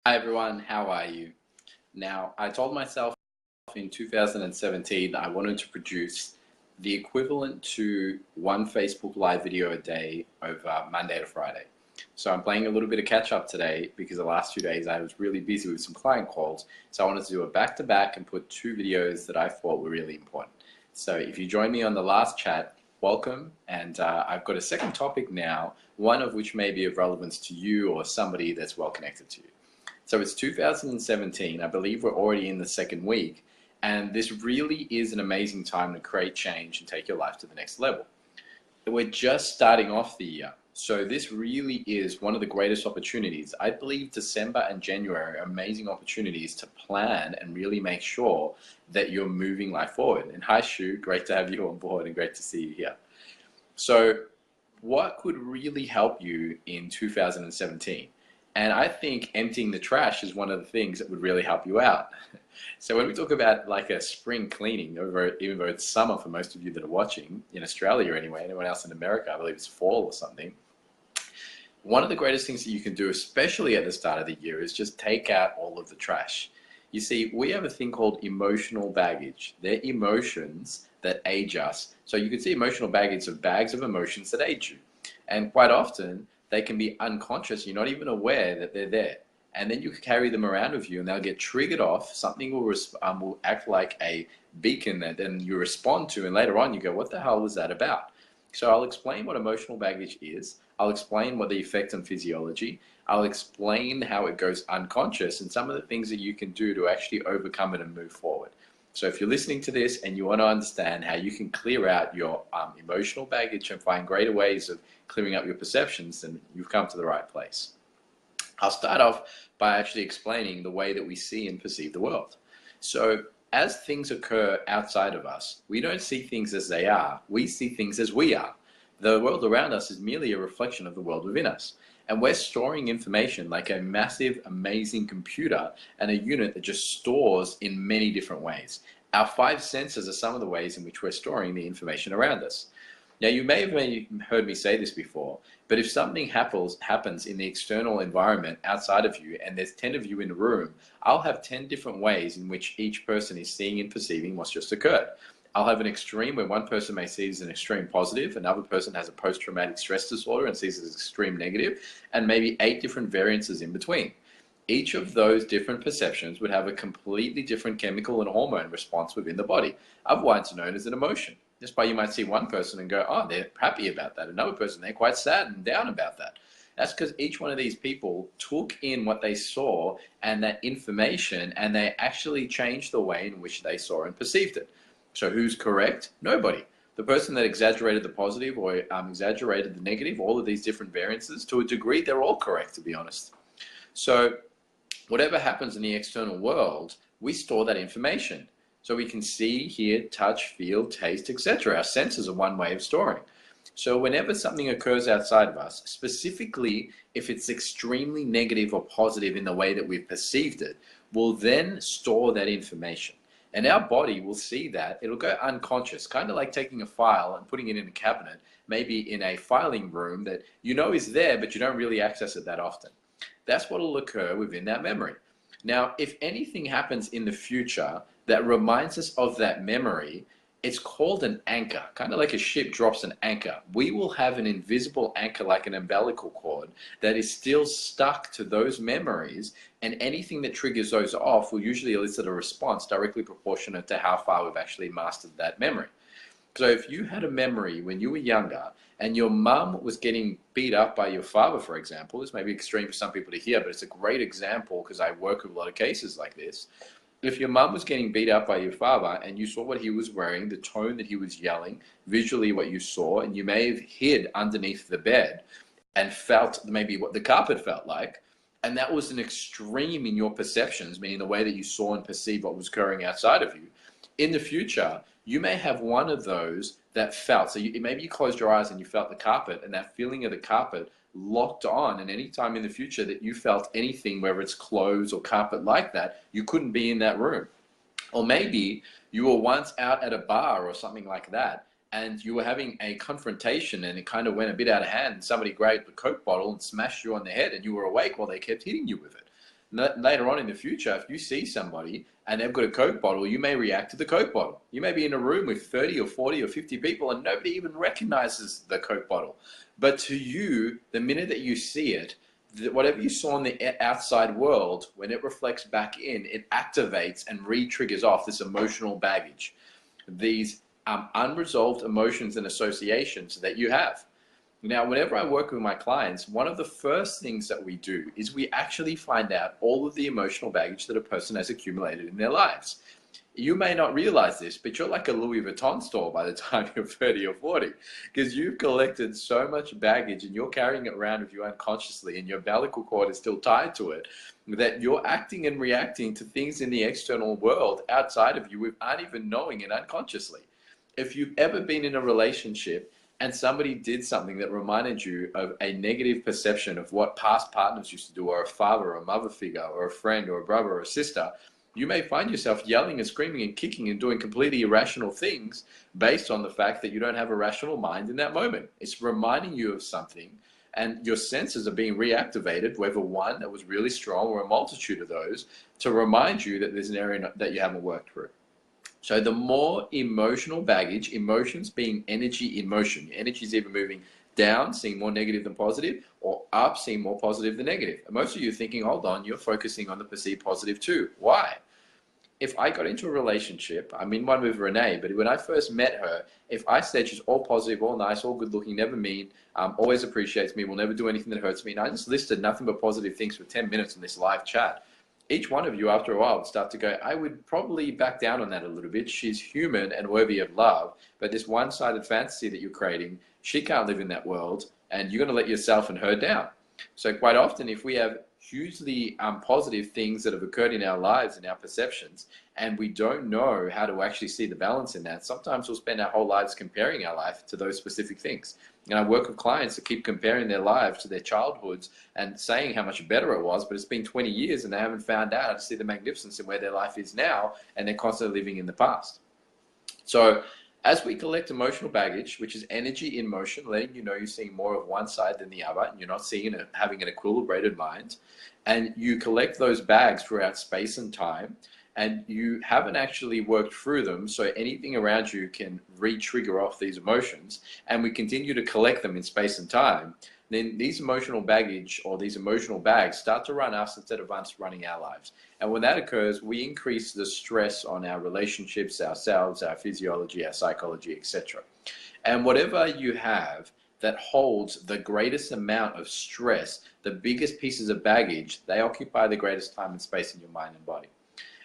Hi everyone, how are you? Now, I told myself in 2017 I wanted to produce the equivalent to one Facebook Live video a day over Monday to Friday. So I'm playing a little bit of catch up today because the last 2 days I was really busy with some client calls. So I wanted to do a back to back and put two videos that I thought were really important. So if you joined me on the last chat, welcome. And I've got a second topic now, one of which may be of relevance to you or somebody that's well connected to you. So it's 2017. I believe we're already in the second week. And this really is an amazing time to create change and take your life to the next level. We're just starting off the year. So this really is one of the greatest opportunities. I believe December and January are amazing opportunities to plan and really make sure that you're moving life forward. And hi, Shu, great to have you on board and great to see you here. So what could really help you in 2017? And I think emptying the trash is one of the things that would really help you out. So when we talk about like a spring cleaning, even though it's summer for most of you that are watching, in Australia anyway, anyone else in America, I believe it's fall or something. One of the greatest things that you can do, especially at the start of the year, is just take out all of the trash. You see, we have a thing called emotional baggage. They're emotions that age us. So you can see emotional baggage of bags of emotions that age you. And quite often, they can be unconscious. You're not even aware that they're there. And then you can carry them around with you and they'll get triggered off. Something will act like a beacon that then you respond to. And later on, you go, what the hell was that about? So I'll explain what emotional baggage is. I'll explain what the effect on physiology. I'll explain how it goes unconscious and some of the things that you can do to actually overcome it and move forward. So if you're listening to this and you want to understand how you can clear out your emotional baggage and find greater ways of clearing up your perceptions, then you've come to the right place. I'll start off by actually explaining the way that we see and perceive the world. So as things occur outside of us, we don't see things as they are, we see things as we are. The world around us is merely a reflection of the world within us. And we're storing information like a massive, amazing computer and a unit that just stores in many different ways. Our five senses are some of the ways in which we're storing the information around us. Now, you may have heard me say this before, but if something happens in the external environment outside of you, and there's 10 of you in a room, I'll have 10 different ways in which each person is seeing and perceiving what's just occurred. I'll have an extreme where one person may see it as an extreme positive, another person has a post-traumatic stress disorder and sees it as extreme negative, and maybe 8 different variances in between. Each of those different perceptions would have a completely different chemical and hormone response within the body, otherwise known as an emotion. Just by you might see one person and go, oh, they're happy about that. Another person, they're quite sad and down about that. That's because each one of these people took in what they saw and that information, and they actually changed the way in which they saw and perceived it. So who's correct? Nobody. The person that exaggerated the positive or exaggerated the negative, all of these different variances, to a degree, they're all correct, to be honest. So whatever happens in the external world, we store that information. So we can see, hear, touch, feel, taste, etc. Our senses are one way of storing. So whenever something occurs outside of us, specifically if it's extremely negative or positive in the way that we've perceived it, we'll then store that information. And our body will see that. It'll go unconscious, kind of like taking a file and putting it in a cabinet, maybe in a filing room that you know is there, but you don't really access it that often. That's what will occur within that memory. Now, if anything happens in the future that reminds us of that memory, it's called an anchor, kind of like a ship drops an anchor. We will have an invisible anchor like an umbilical cord that is still stuck to those memories, and anything that triggers those off will usually elicit a response directly proportionate to how far we've actually mastered that memory. So if you had a memory when you were younger and your mum was getting beat up by your father, for example, this may be extreme for some people to hear, but it's a great example because I work with a lot of cases like this. If your mum was getting beat up by your father and you saw what he was wearing, the tone that he was yelling, visually what you saw, and you may have hid underneath the bed and felt maybe what the carpet felt like, and that was an extreme in your perceptions, meaning the way that you saw and perceived what was occurring outside of you. In the future, you may have one of those that felt, so maybe you closed your eyes and you felt the carpet, and that feeling of the carpet locked on, and any time in the future that you felt anything, whether it's clothes or carpet like that, you couldn't be in that room. Or maybe you were once out at a bar or something like that, and you were having a confrontation and it kind of went a bit out of hand, and somebody grabbed a Coke bottle and smashed you on the head and you were awake while they kept hitting you with it. Later on in the future, if you see somebody and they've got a Coke bottle, you may react to the Coke bottle. You may be in a room with 30 or 40 or 50 people and nobody even recognizes the Coke bottle. But to you, the minute that you see it, whatever you saw in the outside world, when it reflects back in, it activates and re-triggers off this emotional baggage, these unresolved emotions and associations that you have. Now, whenever I work with my clients, one of the first things that we do is we actually find out all of the emotional baggage that a person has accumulated in their lives. You may not realize this, but you're like a Louis Vuitton store by the time you're 30 or 40, because you've collected so much baggage and you're carrying it around with you unconsciously, and your umbilical cord is still tied to it, that you're acting and reacting to things in the external world outside of you without even knowing it unconsciously. If you've ever been in a relationship and somebody did something that reminded you of a negative perception of what past partners used to do, or a father or a mother figure or a friend or a brother or a sister, you may find yourself yelling and screaming and kicking and doing completely irrational things based on the fact that you don't have a rational mind in that moment. It's reminding you of something, and your senses are being reactivated, whether one that was really strong or a multitude of those, to remind you that there's an area that you haven't worked through. So the more emotional baggage, emotions being energy in motion, your energy is either moving down, seeing more negative than positive, or up, seeing more positive than negative. And most of you are thinking, hold on, you're focusing on the perceived positive too. Why? If I got into a relationship, I'm in one with Renee, but when I first met her, if I said she's all positive, all nice, all good looking, never mean, always appreciates me, will never do anything that hurts me, and I just listed nothing but positive things for 10 minutes in this live chat, each one of you after a while would start to go, I would probably back down on that a little bit. She's human and worthy of love, but this one-sided fantasy that you're creating, she can't live in that world, and you're going to let yourself and her down. So quite often, if we have hugely positive things that have occurred in our lives and our perceptions, and we don't know how to actually see the balance in that, sometimes we'll spend our whole lives comparing our life to those specific things. And I work with clients that keep comparing their lives to their childhoods and saying how much better it was, but it's been 20 years and they haven't found out how to see the magnificence in where their life is now, and they're constantly living in the past. So as we collect emotional baggage, which is energy in motion, letting you know you're seeing more of one side than the other, and you're not seeing it, having an equilibrated mind, and you collect those bags throughout space and time, and you haven't actually worked through them, so anything around you can re-trigger off these emotions, and we continue to collect them in space and time, then these emotional baggage or these emotional bags start to run us instead of us running our lives. And when that occurs, we increase the stress on our relationships, ourselves, our physiology, our psychology, etc. And whatever you have that holds the greatest amount of stress, the biggest pieces of baggage, they occupy the greatest time and space in your mind and body.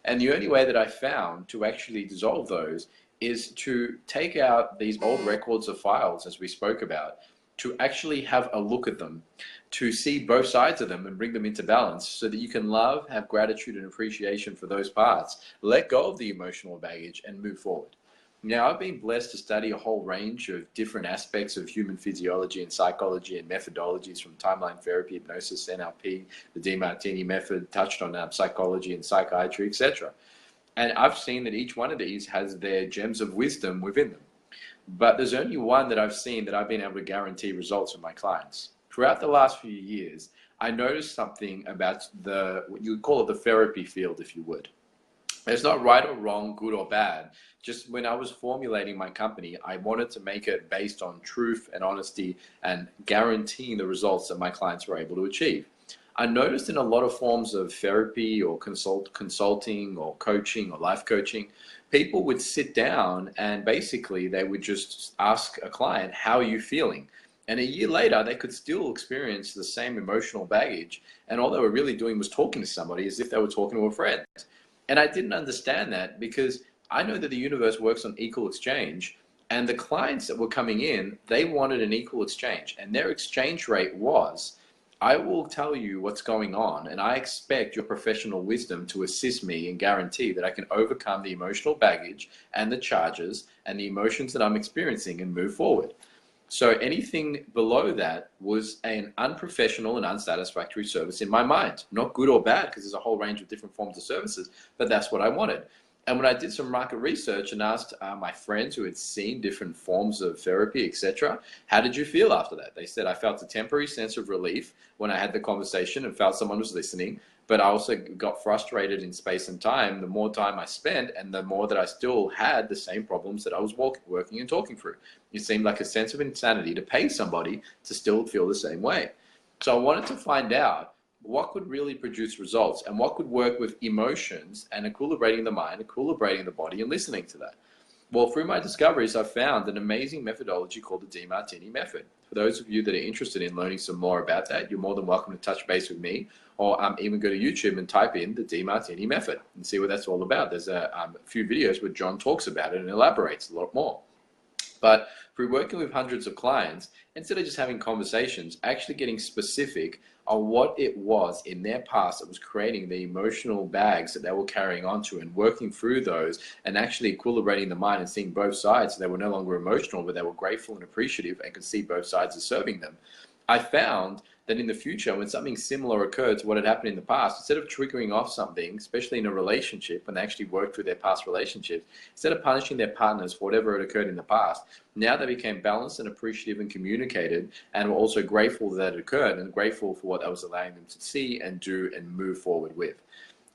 And the only way that I found to actually dissolve those is to take out these old records of files, as we spoke about, to actually have a look at them, to see both sides of them and bring them into balance so that you can love, have gratitude and appreciation for those parts, let go of the emotional baggage and move forward. Now, I've been blessed to study a whole range of different aspects of human physiology and psychology and methodologies, from timeline therapy, hypnosis, NLP, the DeMartini method, touched on psychology and psychiatry, etc. And I've seen that each one of these has their gems of wisdom within them. But there's only one that I've seen that I've been able to guarantee results with my clients. Throughout the last few years, I noticed something about what you would call it the therapy field, if you would. It's not right or wrong, good or bad. Just when I was formulating my company, I wanted to make it based on truth and honesty and guaranteeing the results that my clients were able to achieve. I noticed in a lot of forms of therapy or consulting or coaching or life coaching, people would sit down and basically they would just ask a client, how are you feeling? And a year later, they could still experience the same emotional baggage. And all they were really doing was talking to somebody as if they were talking to a friend. And I didn't understand that, because I know that the universe works on equal exchange. And the clients that were coming in, they wanted an equal exchange. And their exchange rate was, I will tell you what's going on, and I expect your professional wisdom to assist me and guarantee that I can overcome the emotional baggage and the charges and the emotions that I'm experiencing and move forward. So anything below that was an unprofessional and unsatisfactory service in my mind. Not good or bad, because there's a whole range of different forms of services, but that's what I wanted. And when I did some market research and asked my friends who had seen different forms of therapy, etc., how did you feel after that? They said, I felt a temporary sense of relief when I had the conversation and felt someone was listening, But I also got frustrated in space and time. The more time I spent and the more that I still had the same problems that I was working and talking through. It seemed like a sense of insanity to pay somebody to still feel the same way. So I wanted to find out what could really produce results and what could work with emotions and equilibrating the mind, equilibrating the body, and listening to that. Well, through my discoveries, I've found an amazing methodology called the DiMartini method. For those of you that are interested in learning some more about that, you're more than welcome to touch base with me, or even go to YouTube and type in the DiMartini method and see what that's all about. There's a few videos where John talks about it and elaborates a lot more. But through working with hundreds of clients, instead of just having conversations, actually getting specific on what it was in their past that was creating the emotional bags that they were carrying onto, and working through those and actually equilibrating the mind and seeing both sides. So they were no longer emotional, but they were grateful and appreciative and could see both sides as serving them. I found that in the future, when something similar occurred to what had happened in the past, instead of triggering off something, especially in a relationship, when they actually worked through their past relationships, instead of punishing their partners for whatever had occurred in the past, now they became balanced and appreciative and communicated, and were also grateful that it occurred and grateful for what that was allowing them to see and do and move forward with.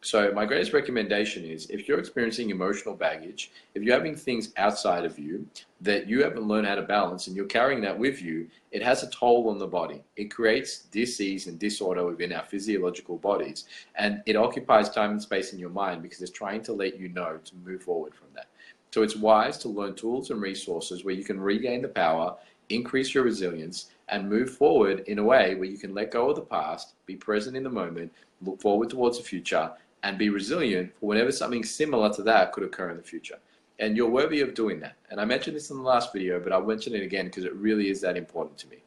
So my greatest recommendation is, if you're experiencing emotional baggage, if you're having things outside of you that you haven't learned how to balance and you're carrying that with you, it has a toll on the body. It creates dis-ease and disorder within our physiological bodies, and it occupies time and space in your mind because it's trying to let you know to move forward from that. So it's wise to learn tools and resources where you can regain the power, increase your resilience, and move forward in a way where you can let go of the past, be present in the moment, look forward towards the future, and be resilient for whenever something similar to that could occur in the future. And you're worthy of doing that. And I mentioned this in the last video, but I'll mention it again because it really is that important to me.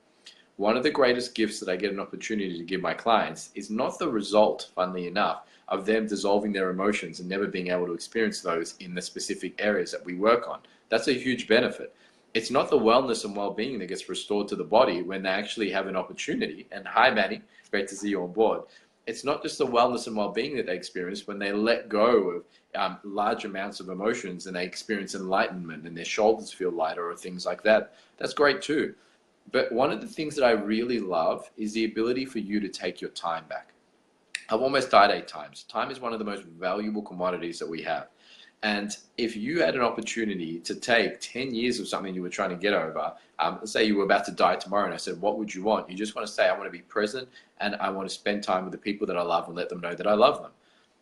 One of the greatest gifts that I get an opportunity to give my clients is not the result, funnily enough, of them dissolving their emotions and never being able to experience those in the specific areas that we work on. That's a huge benefit. It's not the wellness and well-being that gets restored to the body when they actually have an opportunity. And hi, Manny, great to see you on board. It's not just the wellness and well-being that they experience when they let go of large amounts of emotions and they experience enlightenment and their shoulders feel lighter or things like that. That's great too. But one of the things that I really love is the ability for you to take your time back. I've almost died 8 times. Time is one of the most valuable commodities that we have. And if you had an opportunity to take 10 years of something you were trying to get over, let's say you were about to die tomorrow, and I said, what would you want? You just want to say, I want to be present and I want to spend time with the people that I love and let them know that I love them.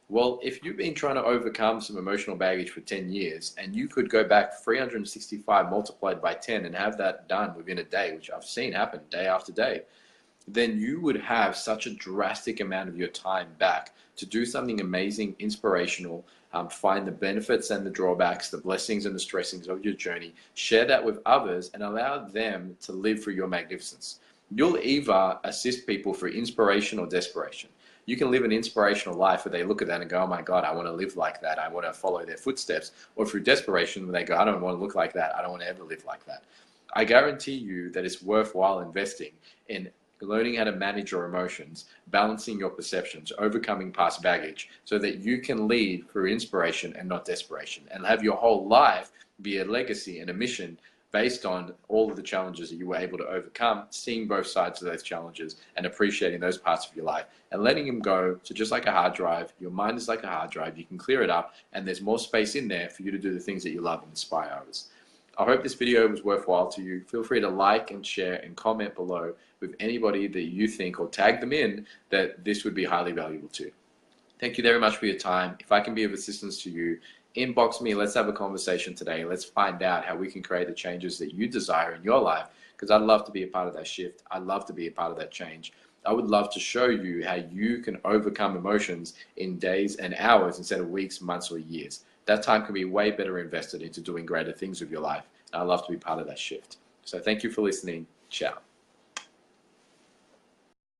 Well, if you've been trying to overcome some emotional baggage for 10 years and you could go back 365 multiplied by 10 and have that done within a day, which I've seen happen day after day, then you would have such a drastic amount of your time back to do something amazing, inspirational, find the benefits and the drawbacks, the blessings and the stressings of your journey, share that with others and allow them to live through your magnificence. You'll either assist people through inspiration or desperation. You can live an inspirational life where they look at that and go, oh my God, I want to live like that. I want to follow their footsteps. Or through desperation where they go, I don't want to look like that. I don't want to ever live like that. I guarantee you that it's worthwhile investing in learning how to manage your emotions, balancing your perceptions, overcoming past baggage so that you can lead through inspiration and not desperation, and have your whole life be a legacy and a mission based on all of the challenges that you were able to overcome, seeing both sides of those challenges and appreciating those parts of your life and letting them go. So just like a hard drive, your mind is like a hard drive. You can clear it up and there's more space in there for you to do the things that you love and inspire others. I hope this video was worthwhile to you. Feel free to like and share and comment below with anybody that you think, or tag them in, that this would be highly valuable to. Thank you very much for your time. If I can be of assistance to you, inbox me. Let's have a conversation today. Let's find out how we can create the changes that you desire in your life, because I'd love to be a part of that shift. I'd love to be a part of that change. I would love to show you how you can overcome emotions in days and hours instead of weeks, months, or years. That time can be way better invested into doing greater things with your life. I'd love to be part of that shift. So thank you for listening. Ciao.